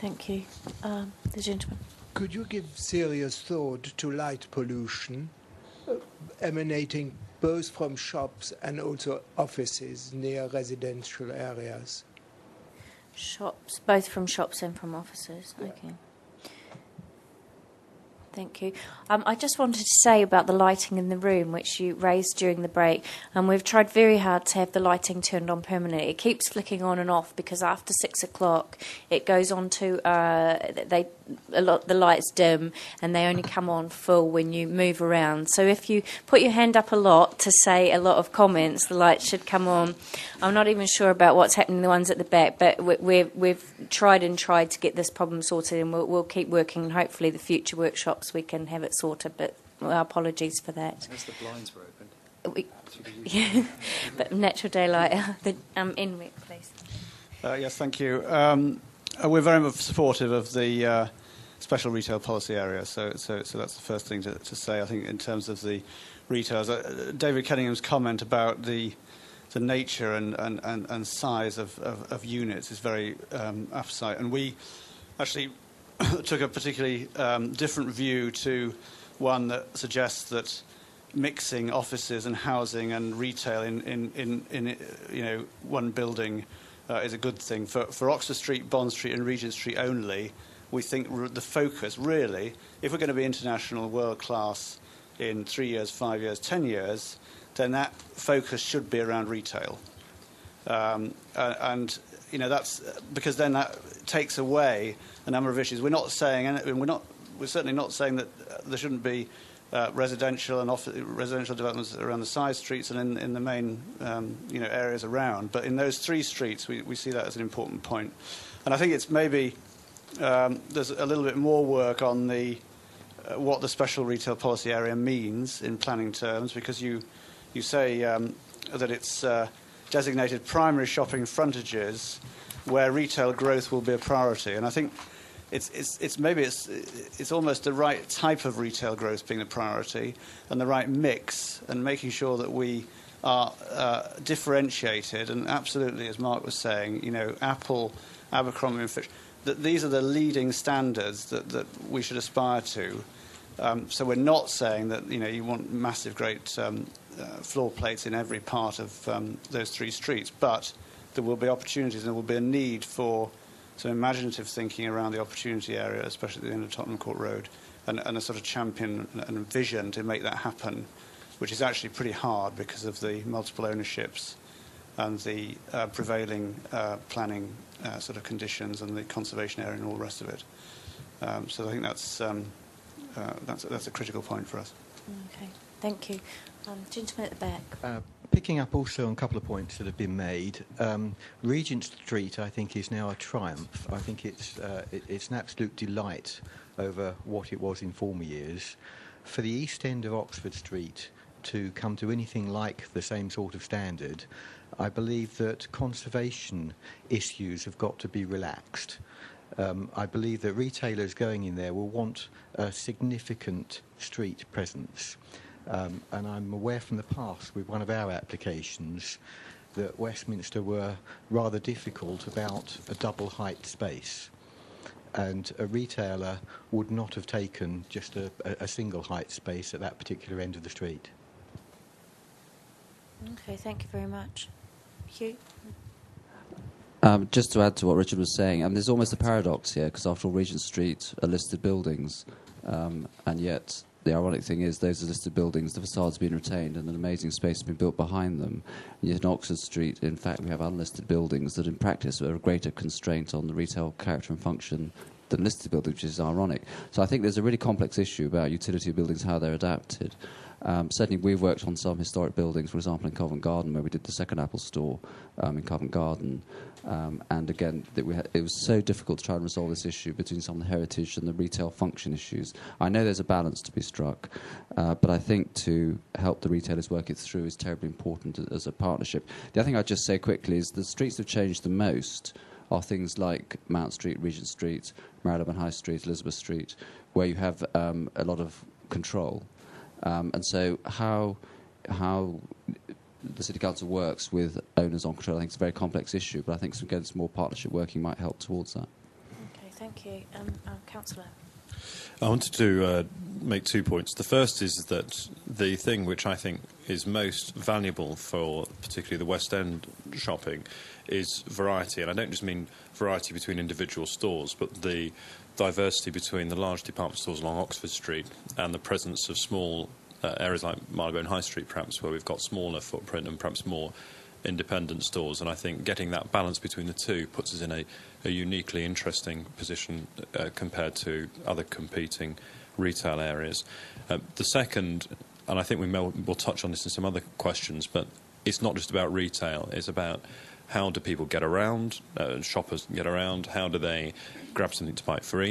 Thank you. The gentleman. Could you give serious thought to light pollution emanating both from shops and also offices near residential areas? Shops, both from shops and from offices. Yeah. Okay. Thank you. I just wanted to say about the lighting in the room, which you raised during the break. We've tried very hard to have the lighting turned on permanently. It keeps flicking on and off because after 6 o'clock it goes on to the lights dim and they only come on full when you move around. So if you put your hand up a lot to say a lot of comments, the lights should come on. I'm not even sure about what's happening, the ones at the back, but we've tried to get this problem sorted, and we'll keep working, and hopefully the future workshops we can have it sorted, but our apologies for that. As the blinds were open. Yeah, but natural daylight. Enric, please. Yes, thank you. We're very much supportive of the special retail policy area, so that's the first thing to say. I think in terms of the retailers, David Cunningham's comment about the nature and size of units is very apposite, and we actually took a particularly different view to one that suggests that mixing offices and housing and retail in one building is a good thing. For Oxford Street, Bond Street and Regent Street only, we think the focus really, if we're going to be international, world class in 3 years, 5 years, 10 years, then that focus should be around retail. And that's because then that takes away a number of issues. We're certainly not saying that there shouldn't be residential developments around the side streets and in the main areas around. But in those 3 streets, we see that as an important point. And I think it's maybe there's a little bit more work on what the special retail policy area means in planning terms, because you say that it's designated primary shopping frontages where retail growth will be a priority, and I think it's almost the right type of retail growth being the priority, and the right mix, and making sure that we are differentiated. And absolutely, as Mark was saying, Apple, Abercrombie and Fitch, that these are the leading standards that we should aspire to. So we're not saying that you want massive, great floor plates in every part of those 3 streets, but there will be opportunities, and there will be a need for some imaginative thinking around the opportunity area, especially at the end of Tottenham Court Road, and a sort of champion and vision to make that happen, which is actually pretty hard because of the multiple ownerships and the prevailing planning sort of conditions and the conservation area and all the rest of it. So I think that's a critical point for us. Okay, thank you. Gentleman at the back. Picking up also on a couple of points that have been made, Regent Street, I think, is now a triumph. I think it's an absolute delight over what it was in former years. For the east end of Oxford Street to come to anything like the same sort of standard, I believe that conservation issues have got to be relaxed. I believe that retailers going in there will want a significant street presence. And I'm aware from the past with one of our applications that Westminster were rather difficult about a double height space, and a retailer would not have taken just a single height space at that particular end of the street. Okay, thank you very much. Hugh? Just to add to what Richard was saying, there's almost a paradox here, because after all, Regent Street are listed buildings, and yet the ironic thing is those are listed buildings, the facades have been retained and an amazing space has been built behind them. And yet in Oxford Street, in fact, we have unlisted buildings that in practice are a greater constraint on the retail character and function than listed buildings, which is ironic. So I think there's a really complex issue about utility of buildings, how they're adapted. Certainly we've worked on some historic buildings, for example in Covent Garden, where we did the second Apple store in Covent Garden. And again, it was so difficult to try and resolve this issue between some of the heritage and the retail function issues. I know there's a balance to be struck, but I think to help the retailers work it through is terribly important as a partnership. The other thing I'd just say quickly is the streets that have changed the most are things like Mount Street, Regent Street, Marylebone High Street, Elizabeth Street, where you have a lot of control. And so how the City Council works with owners on control, I think it's a very complex issue, but I think some more partnership working might help towards that. Okay, thank you. Councillor. I wanted to make 2 points. The first is that the thing which I think is most valuable for particularly the West End shopping is variety. And I don't just mean variety between individual stores, but the diversity between the large department stores along Oxford Street and the presence of small areas like Marylebone High Street, perhaps, where we've got smaller footprint and perhaps more independent stores. And I think getting that balance between the two puts us in a uniquely interesting position compared to other competing retail areas. The second, and I think we'll touch on this in some other questions, but it's not just about retail, it's about how do people get around, shoppers get around, how do they grab something to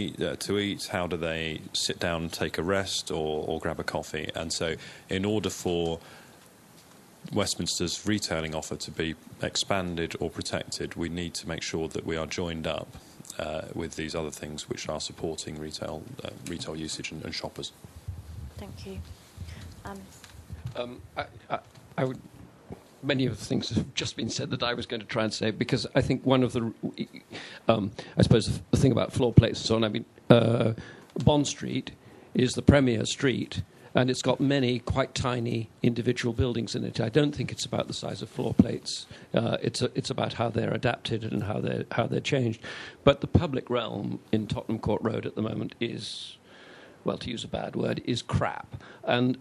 eat, how do they sit down and take a rest or grab a coffee. And so in order for Westminster's retailing offer to be expanded or protected, we need to make sure that we are joined up with these other things which are supporting retail usage and shoppers. Thank you. I would. Many of the things have just been said that I was going to try and say, because I think one of the, I suppose the thing about floor plates and so on, I mean, Bond Street is the premier street, and it's got many quite tiny individual buildings in it. I don't think it's about the size of floor plates. It's about how they're adapted and how they're changed. But the public realm in Tottenham Court Road at the moment is, well, to use a bad word, is crap. And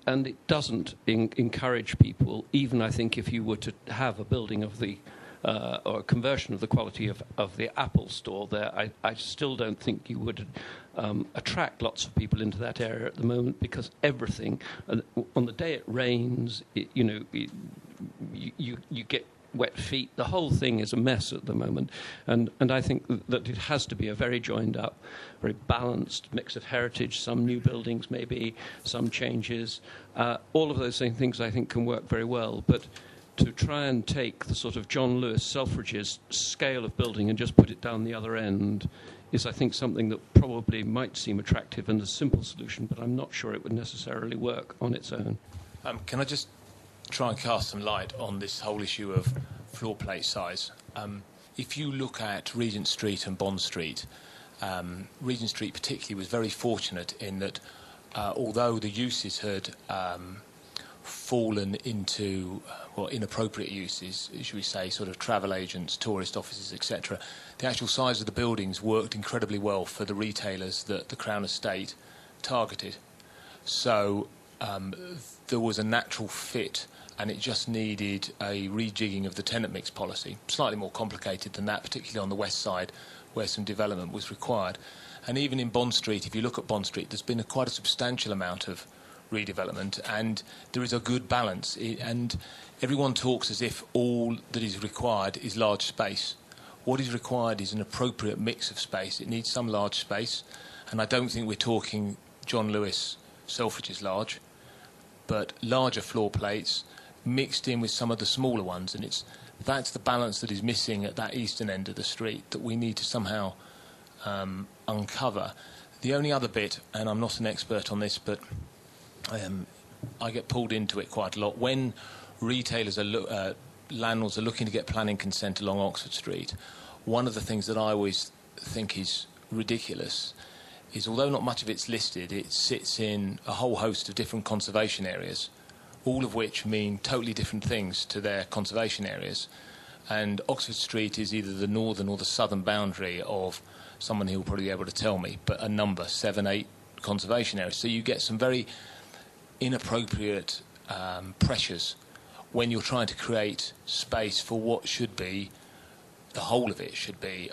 it doesn't encourage people, even I think if you were to have a building of the, or a conversion of the quality of the Apple store there, I still don't think you would attract lots of people into that area at the moment, because everything, on the day it rains, you get wet feet. The whole thing is a mess at the moment, and I think that it has to be a very joined up, very balanced mix of heritage, some new buildings maybe, some changes. All of those things I think can work very well, but to try and take the sort of John Lewis Selfridge's scale of building and just put it down the other end is, I think, something that probably might seem attractive and a simple solution, but I'm not sure it would necessarily work on its own. Can I just try and cast some light on this whole issue of floor plate size? If you look at Regent Street and Bond Street, Regent Street particularly was very fortunate in that although the uses had fallen into inappropriate uses, should we say, sort of travel agents, tourist offices, etc., the actual size of the buildings worked incredibly well for the retailers that the Crown Estate targeted. So there was a natural fit, and it just needed a rejigging of the tenant mix policy. Slightly more complicated than that, particularly on the west side, where some development was required. And even in Bond Street, if you look at Bond Street, there's been quite a substantial amount of redevelopment, and there is a good balance. And everyone talks as if all that is required is large space. What is required is an appropriate mix of space. It needs some large space, and I don't think we're talking John Lewis Selfridge's large, but larger floor plates mixed in with some of the smaller ones, and that's the balance that is missing at that eastern end of the street that we need to somehow uncover. The only other bit, and I'm not an expert on this, but I get pulled into it quite a lot, when retailers landlords are looking to get planning consent along Oxford Street, one of the things that I always think is ridiculous is, although not much of it's listed, it sits in a whole host of different conservation areas, all of which mean totally different things to their conservation areas. And Oxford Street is either the northern or the southern boundary of, someone who will probably be able to tell me, but a number, 7, 8 conservation areas. So you get some very inappropriate pressures when you're trying to create space for what should be, the whole of it should be